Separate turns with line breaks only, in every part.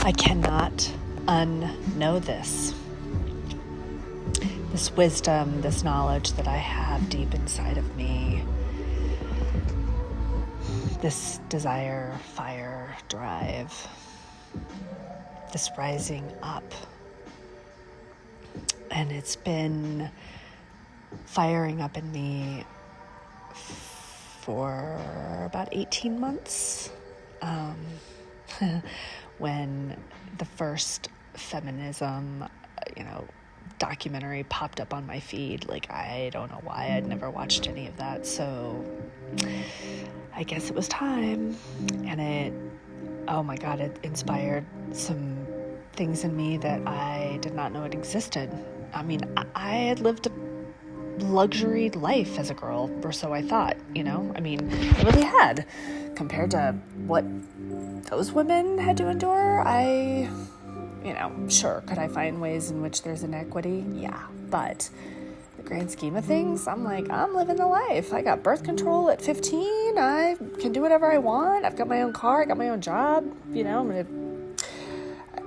I cannot unknow this. This wisdom, this knowledge that I have deep inside of me. This desire, fire, drive. This rising up. And it's been firing up in me for about 18 months. When the first feminism, documentary popped up on my feed, I don't know why I'd never watched any of that. So I guess it was time. And it inspired some things in me that I did not know it existed. I mean, I had lived a luxury life as a girl, or so I thought, I really had. Compared to what those women had to endure, sure, could I find ways in which there's inequity? Yeah, but the grand scheme of things, I'm living the life. I got birth control at 15. I can do whatever I want. I've got my own car. I got my own job.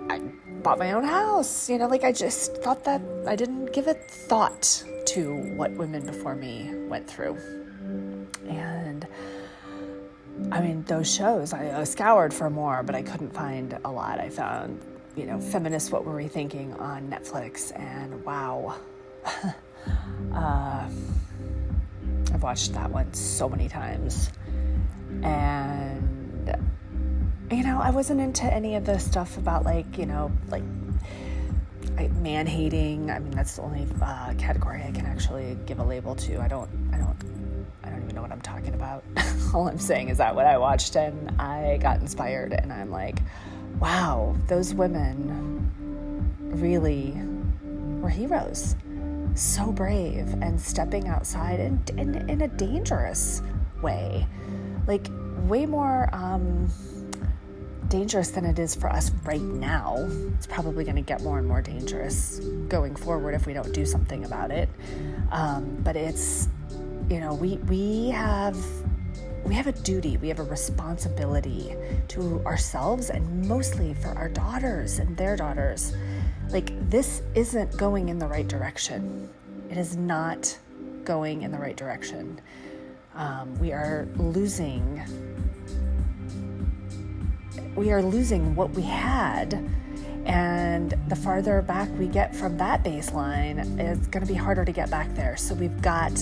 I bought my own house. I just thought that I didn't give it thought to what women before me went through. And those shows, I scoured for more, but I couldn't find a lot. I found, Feminists, What Were We Thinking on Netflix, and wow. I've watched that one so many times. And, I wasn't into any of the stuff about man-hating. That's the only category I can actually give a label to. I don't even know what I'm talking about. All I'm saying is that what I watched and I got inspired, and I'm like, wow, those women really were heroes. So brave and stepping outside in a dangerous way. Way more dangerous than it is for us right now. It's probably going to get more and more dangerous going forward if we don't do something about it. But it's, we have a duty, we have a responsibility to ourselves and mostly for our daughters and their daughters. This isn't going in the right direction. It is not going in the right direction. We are losing what we had, and the farther back we get from that baseline, it's going to be harder to get back there. So we've got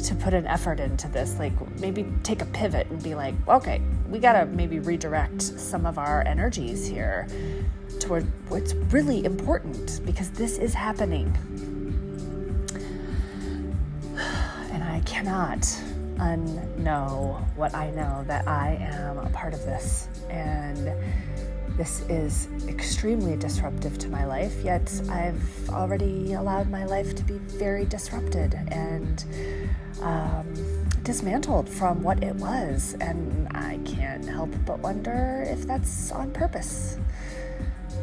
to put an effort into this, maybe take a pivot and be like, okay, we got to maybe redirect some of our energies here toward what's really important, because this is happening. And I cannot unknow what I know, that I am a part of this. And this is extremely disruptive to my life, yet I've already allowed my life to be very disrupted and dismantled from what it was. And I can't help but wonder if that's on purpose.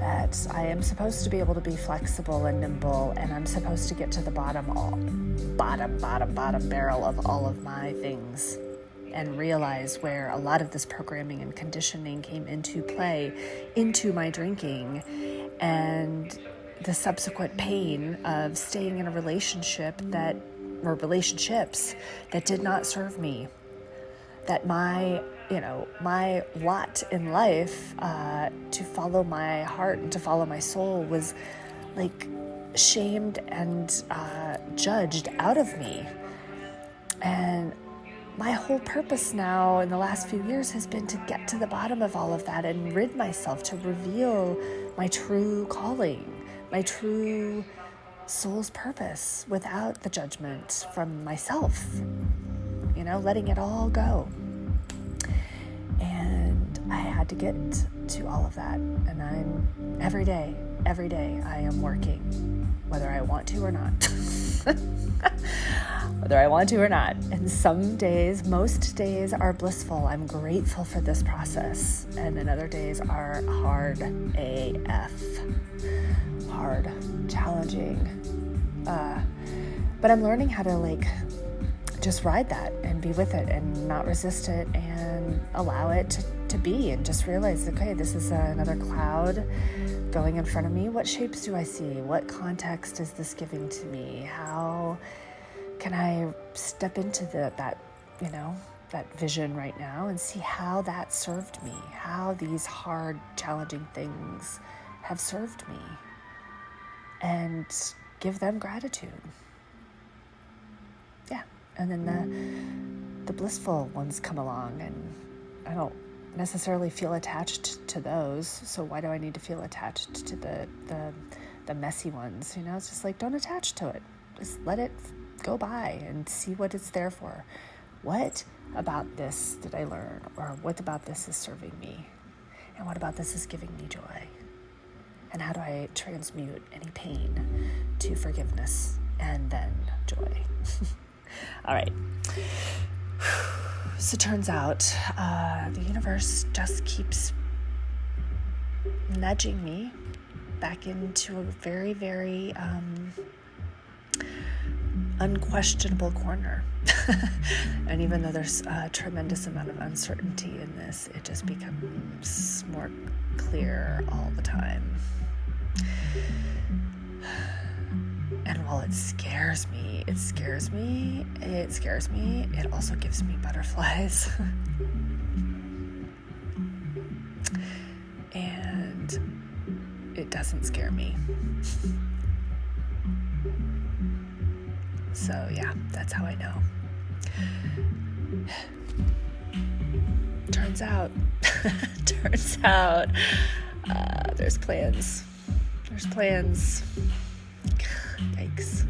That I am supposed to be able to be flexible and nimble, and I'm supposed to get to the bottom barrel of all of my things and realize where a lot of this programming and conditioning came into play, into my drinking, and the subsequent pain of staying in a relationships that did not serve me. That my lot in life to follow my heart and to follow my soul was shamed and judged out of me. And my whole purpose now in the last few years has been to get to the bottom of all of that and rid myself, to reveal my true calling, my true soul's purpose without the judgment from myself, letting it all go. And I had to get to all of that. And I'm every day I am working, whether I want to or not. Whether I want to or not. And some days, most days are blissful. I'm grateful for this process. And then other days are hard AF. Hard, challenging. But I'm learning how to just ride that and be with it and not resist it and allow it to to be and just realize, okay, this is another cloud going in front of me. What shapes do I see? What context is this giving to me? How can I step into that vision right now and see how that served me, how these hard, challenging things have served me, and give them gratitude. Yeah. And then the blissful ones come along, and I don't necessarily feel attached to those. So why do I need to feel attached to the messy ones? It's just like, don't attach to it. Just let it go by and see what it's there for. What about this did I learn? Or what about this is serving me? And what about this is giving me joy? And how do I transmute any pain to forgiveness and then joy? All right. So it turns out the universe just keeps nudging me back into a very, very unquestionable corner. And even though there's a tremendous amount of uncertainty in this, it just becomes more clear all the time. And while it scares me, it also gives me butterflies. And it doesn't scare me. So yeah, that's how I know. Turns out, there's plans. Yikes.